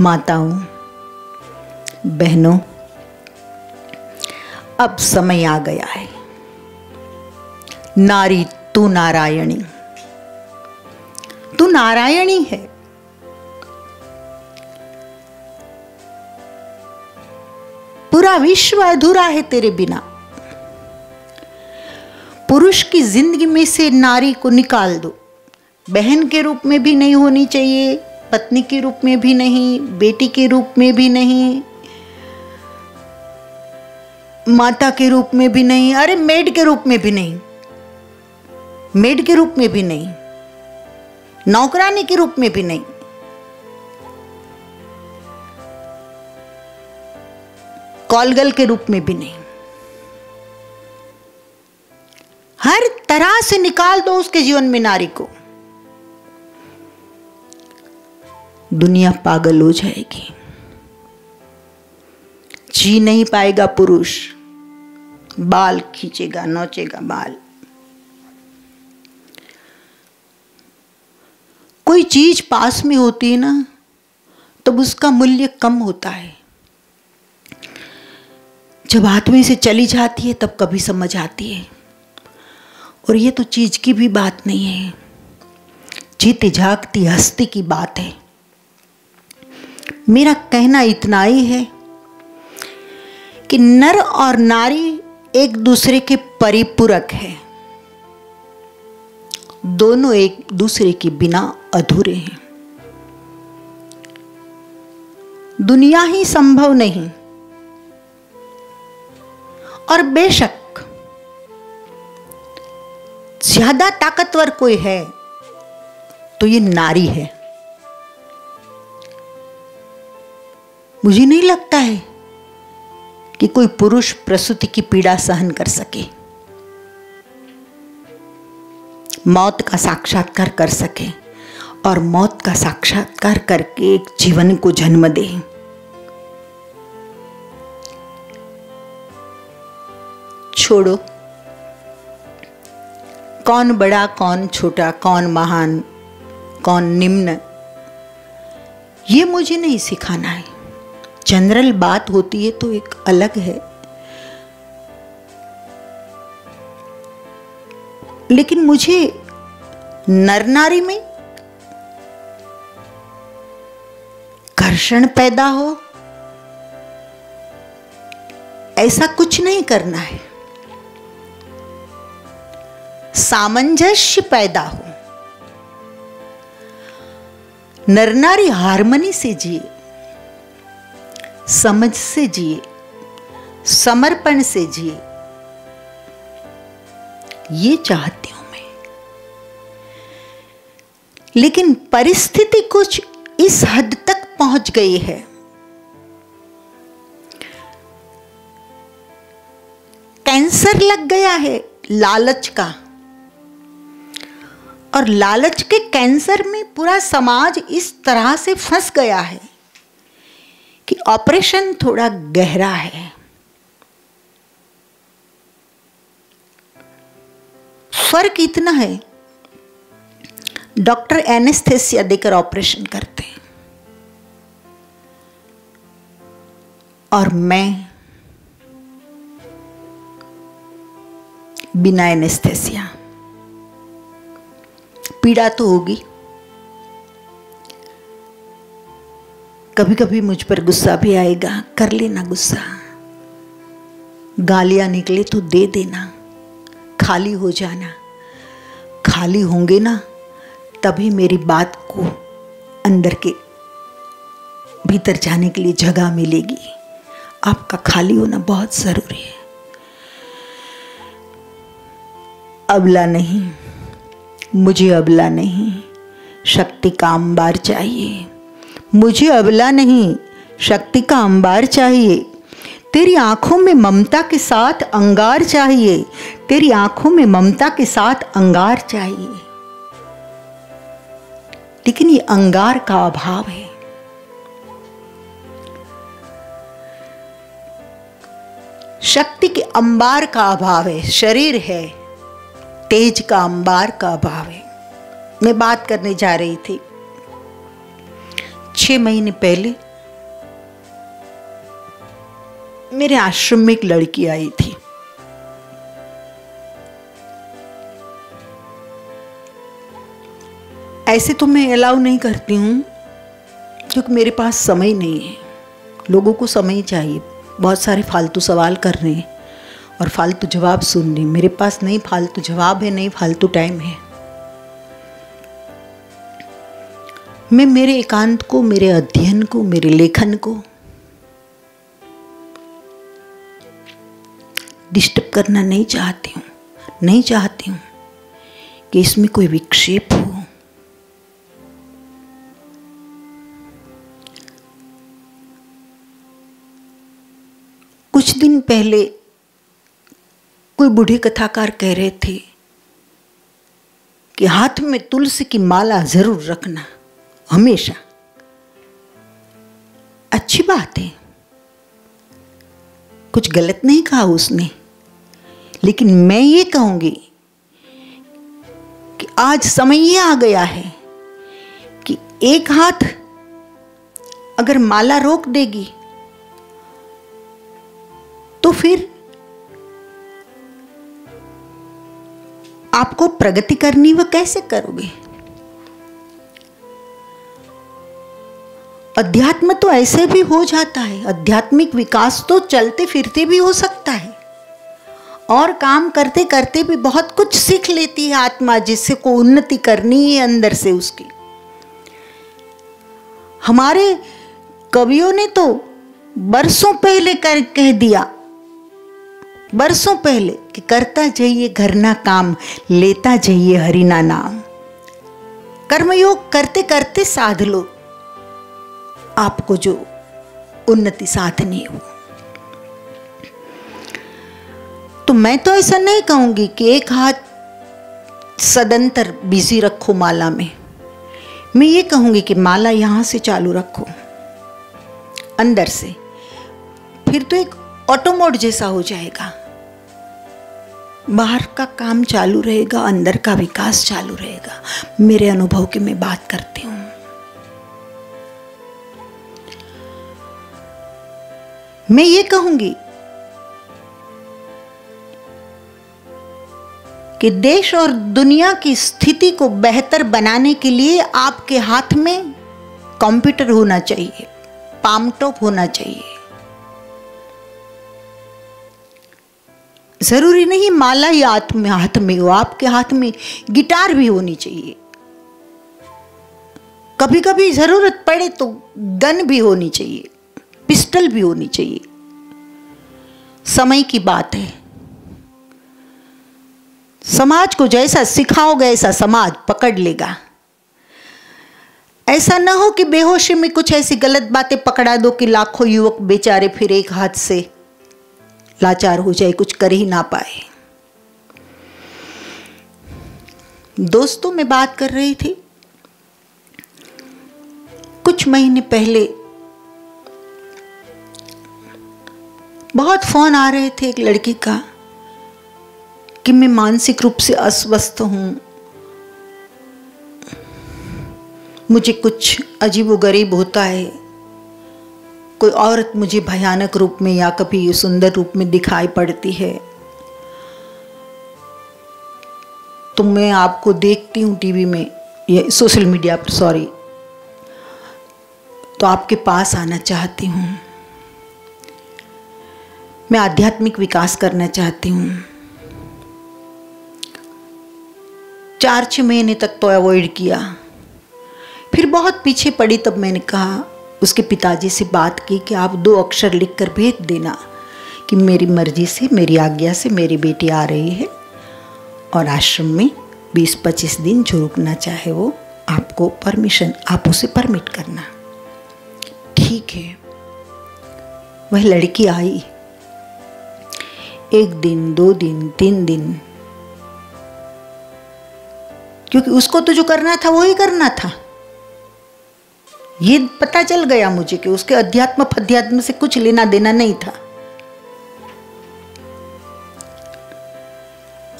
माताओं, बहनों, अब समय आ गया है। नारी तू नारायणी, तू नारायणी है। पूरा विश्व अधूरा है तेरे बिना। पुरुष की जिंदगी में से नारी को निकाल दो। बहन के रूप में भी नहीं होनी चाहिए, पत्नी के रूप में भी नहीं, बेटी के रूप में भी नहीं, माता के रूप में भी नहीं, अरे मेड के रूप में भी नहीं, मेड के रूप में भी नहीं, नौकरानी के रूप में भी नहीं, कॉलगल के रूप में भी नहीं। हर तरह से निकाल दो उसके जीवन में नारी को, दुनिया पागल हो जाएगी। जी नहीं पाएगा पुरुष, बाल खींचेगा, नोचेगा बाल। कोई चीज पास में होती है ना, तब उसका मूल्य कम होता है। जब हाथ में से चली जाती है तब कभी समझ आती है। और ये तो चीज की भी बात नहीं है, जीती जागती हस्ती की बात है। मेरा कहना इतना ही है कि नर और नारी एक दूसरे के परिपूरक हैं। दोनों एक दूसरे के बिना अधूरे हैं। दुनिया ही संभव नहीं। और बेशक ज्यादा ताकतवर कोई है तो ये नारी है। मुझे नहीं लगता है कि कोई पुरुष प्रसूति की पीड़ा सहन कर सके, मौत का साक्षात्कार कर सके और मौत का साक्षात्कार करके एक जीवन को जन्म दे। छोड़ो कौन बड़ा कौन छोटा, कौन महान कौन निम्न, ये मुझे नहीं सिखाना है। जनरल बात होती है तो एक अलग है, लेकिन मुझे नर नारी में घर्षण पैदा हो ऐसा कुछ नहीं करना है। सामंजस्य पैदा हो, नर नारी हार्मनी से जिए, समझ से जिए, समर्पण से जिए, ये चाहती हूं मैं। लेकिन परिस्थिति कुछ इस हद तक पहुंच गई है, कैंसर लग गया है लालच का, और लालच के कैंसर में पूरा समाज इस तरह से फंस गया है कि ऑपरेशन थोड़ा गहरा है। फर्क इतना है, डॉक्टर एनेस्थेसिया देकर ऑपरेशन करते हैं और मैं बिना एनेस्थेसिया। पीड़ा तो होगी, कभी कभी मुझ पर गुस्सा भी आएगा, कर लेना गुस्सा, गालियां निकले तो दे देना, खाली हो जाना। खाली होंगे ना तभी मेरी बात को अंदर के भीतर जाने के लिए जगह मिलेगी। आपका खाली होना बहुत जरूरी है। अबला नहीं, मुझे अबला नहीं, शक्ति का अंबार चाहिए। मुझे अबला नहीं, शक्ति का अंबार चाहिए। तेरी आंखों में ममता के साथ अंगार चाहिए, तेरी आंखों में ममता के साथ अंगार चाहिए। लेकिन ये अंगार का अभाव है। शक्ति के अंबार का अभाव है, शरीर है, तेज का अंबार का अभाव है। मैं बात करने जा रही थी 6 महीने पहले मेरे आश्रम में एक लड़की आई थी। ऐसे तो मैं अलाउ नहीं करती हूँ क्योंकि मेरे पास समय नहीं है। लोगों को समय चाहिए, बहुत सारे फालतू सवाल करने और फालतू जवाब सुनने। मेरे पास नहीं फालतू जवाब है, नहीं फालतू टाइम है। मैं मेरे एकांत को, मेरे अध्ययन को, मेरे लेखन को डिस्टर्ब करना नहीं चाहती हूँ। नहीं चाहती हूँ कि इसमें कोई विक्षेप हो। कुछ दिन पहले कोई बूढ़े कथाकार कह रहे थे कि हाथ में तुलसी की माला जरूर रखना हमेशा। अच्छी बात है, कुछ गलत नहीं कहा उसने, लेकिन मैं ये कहूंगी कि आज समय ये आ गया है कि एक हाथ अगर माला रोक देगी तो फिर आपको प्रगति करनी वह कैसे करोगे? अध्यात्म तो ऐसे भी हो जाता है। आध्यात्मिक विकास तो चलते फिरते भी हो सकता है और काम करते करते भी बहुत कुछ सीख लेती है आत्मा, जिससे को उन्नति करनी है अंदर से उसकी। हमारे कवियों ने तो बरसों पहले कह दिया, बरसों पहले, कि करता जाइए घरना काम, लेता जाइए हरिना नाम। कर्मयोग करते करते साध लो आपको जो उन्नति साधनी हो। तो मैं तो ऐसा नहीं कहूंगी कि एक हाथ सदंतर बिजी रखो माला में। मैं ये कहूंगी कि माला यहां से चालू रखो अंदर से, फिर तो एक ऑटो मोड जैसा हो जाएगा। बाहर का काम चालू रहेगा, अंदर का विकास चालू रहेगा। मेरे अनुभव की मैं बात करती हूं। मैं ये कहूंगी कि देश और दुनिया की स्थिति को बेहतर बनाने के लिए आपके हाथ में कंप्यूटर होना चाहिए, पामटॉप होना चाहिए। जरूरी नहीं माला ही हाथ में हो, आपके हाथ में गिटार भी होनी चाहिए। कभी कभी जरूरत पड़े तो गन भी होनी चाहिए, पिस्टल भी होनी चाहिए। समय की बात है। समाज को जैसा सिखाओगे ऐसा समाज पकड़ लेगा। ऐसा ना हो कि बेहोशी में कुछ ऐसी गलत बातें पकड़ा दो कि लाखों युवक बेचारे फिर एक हाथ से लाचार हो जाए, कुछ कर ही ना पाए। दोस्तों, मैं बात कर रही थी कुछ महीने पहले, बहुत फोन आ रहे थे एक लड़की का कि मैं मानसिक रूप से अस्वस्थ हूं, मुझे कुछ अजीबोगरीब होता है, कोई औरत मुझे भयानक रूप में या कभी सुंदर रूप में दिखाई पड़ती है, तो मैं आपको देखती हूँ टीवी में या सोशल मीडिया पर, सॉरी, तो आपके पास आना चाहती हूँ। मैं आध्यात्मिक विकास करना चाहती हूँ। 4-6 महीने तक तो अवॉइड किया, फिर बहुत पीछे पड़ी, तब मैंने कहा, उसके पिताजी से बात की कि आप 2 अक्षर लिखकर भेज देना कि मेरी मर्जी से, मेरी आज्ञा से मेरी बेटी आ रही है और आश्रम में 20-25 दिन जो रुकना चाहे वो आपको परमिशन, आप उसे परमिट करना। ठीक है। वह लड़की आई, 1 दिन, 2 दिन, 3 दिन, क्योंकि उसको तो जो करना था वो ही करना था। ये पता चल गया मुझे कि उसके अध्यात्म से कुछ लेना देना नहीं था।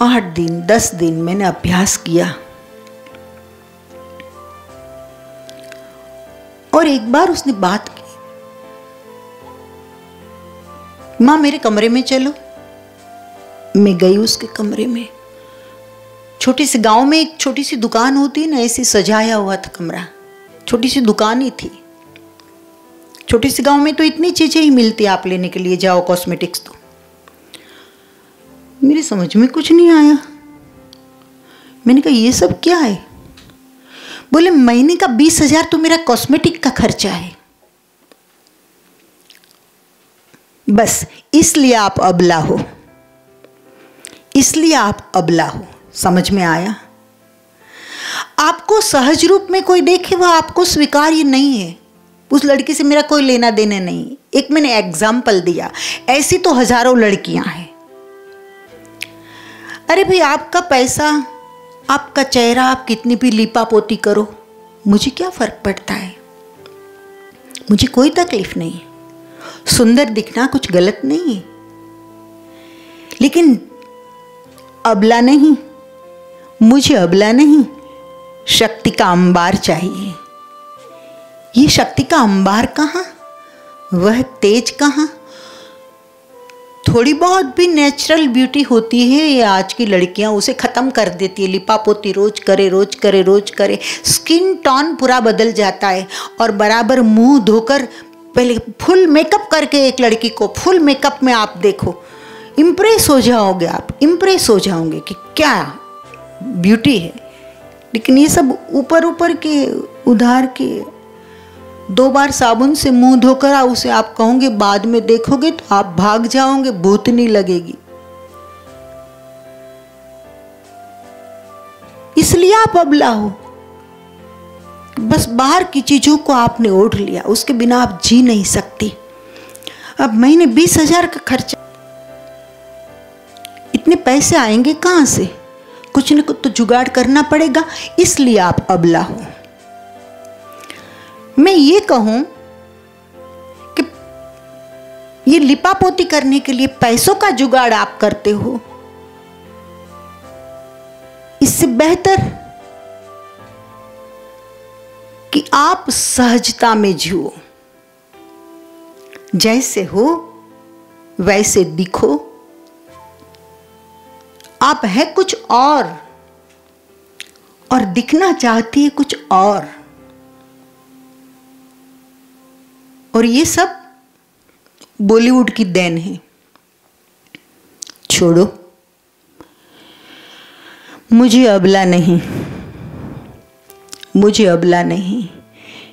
8 दिन, 10 दिन मैंने अभ्यास किया और एक बार उसने बात की माँ मेरे कमरे में चलो। मैं गई उसके कमरे में। छोटी सी गांव में एक छोटी सी दुकान होती है ना, ऐसे सजाया हुआ था कमरा, छोटी सी दुकान ही थी। छोटी सी गांव में तो इतनी चीजें ही मिलती आप लेने के लिए जाओ, कॉस्मेटिक्स। तो मेरी समझ में कुछ नहीं आया। मैंने कहा ये सब क्या है? बोले महीने का 20,000 तो मेरा कॉस्मेटिक का खर्चा है। बस इसलिए आप अबला हो, इसलिए आप अबला हो। समझ में आया? आपको सहज रूप में कोई देखे वह आपको स्वीकार्य नहीं है। उस लड़की से मेरा कोई लेना देना नहीं। एक मैंने एग्जाम्पल दिया, ऐसी तो हजारों लड़कियां हैं। अरे भाई आपका पैसा, आपका चेहरा, आप कितनी भी लीपा पोती करो, मुझे क्या फर्क पड़ता है? मुझे कोई तकलीफ नहीं। सुंदर दिखना कुछ गलत नहीं है, लेकिन अबला नहीं, मुझे अबला नहीं, शक्ति का अंबार चाहिए। ये शक्ति का अंबार कहाँ, वह तेज कहाँ? थोड़ी बहुत भी नेचुरल ब्यूटी होती है, ये आज की लड़कियां उसे खत्म कर देती है। लिपापोती रोज करे, रोज करे, रोज करे, स्किन टोन पूरा बदल जाता है। और बराबर मुंह धोकर, पहले फुल मेकअप करके एक लड़की को फुल मेकअप में आप देखो, इम्प्रेस हो जाओगे, आप इम्प्रेस हो जाओगे कि क्या ब्यूटी है। लेकिन ये सब ऊपर ऊपर के, उधार के। 2 बार साबुन से मुंह धोकर उसे आप कहोगे बाद में देखोगे तो आप भाग जाओगे, भूतनी लगेगी। इसलिए आप अबला हो। बस बाहर की चीजों को आपने ओढ़ लिया, उसके बिना आप जी नहीं सकती। अब महीने 20,000 का खर्चा, इतने पैसे आएंगे कहां से? कुछ न कुछ तो जुगाड़ करना पड़ेगा, इसलिए आप अबला हो। मैं ये कहूं कि ये लिपापोती करने के लिए पैसों का जुगाड़ आप करते हो, इससे बेहतर कि आप सहजता में जियो। जैसे हो वैसे दिखो। आप है कुछ और दिखना चाहती है कुछ और ये सब बॉलीवुड की देन है। छोड़ो, मुझे अबला नहीं, मुझे अबला नहीं,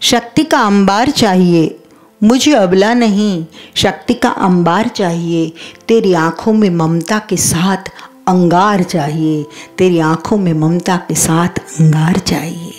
शक्ति का अंबार चाहिए। मुझे अबला नहीं, शक्ति का अंबार चाहिए। तेरी आंखों में ममता के साथ अंगार चाहिए। तेरी आंखों में ममता के साथ अंगार चाहिए।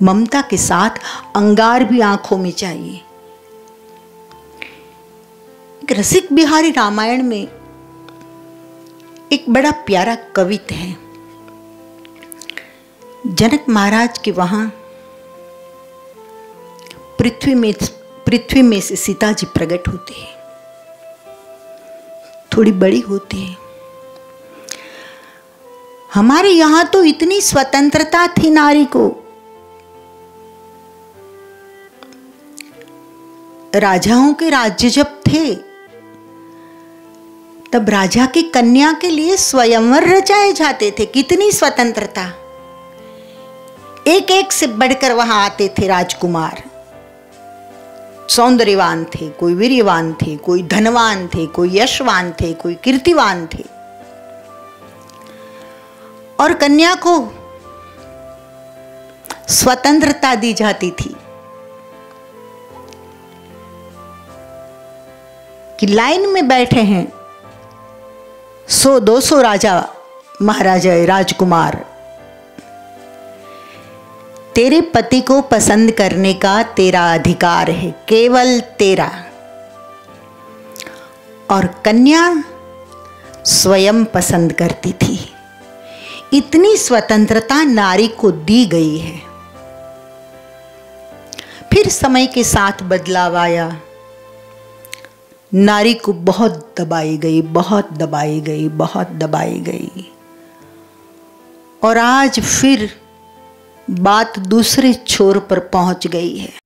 ममता के साथ अंगार भी आंखों में चाहिए। रसिक बिहारी रामायण में एक बड़ा प्यारा कवित है। जनक महाराज के वहां पृथ्वी में से सीता जी प्रकट होती है, थोड़ी बड़ी होती है। हमारे यहां तो इतनी स्वतंत्रता थी नारी को। राजाओं के राज्य जब थे तब राजा की कन्या के लिए स्वयंवर रचाए जाते थे। कितनी स्वतंत्रता! एक एक से बढ़कर वहां आते थे राजकुमार। सौंदर्यवान थे, कोई वीर्यवान थे, कोई धनवान थे, कोई यशवान थे, कोई कीर्तिवान थे। और कन्या को स्वतंत्रता दी जाती थी कि लाइन में बैठे हैं 100-200 राजा महाराजा राजकुमार, तेरे पति को पसंद करने का तेरा अधिकार है, केवल तेरा। और कन्या स्वयं पसंद करती थी। इतनी स्वतंत्रता नारी को दी गई है। फिर समय के साथ बदलाव आया। नारी को बहुत दबाई गई, बहुत दबाई गई, बहुत दबाई गई। और आज फिर बात दूसरे छोर पर पहुंच गई है।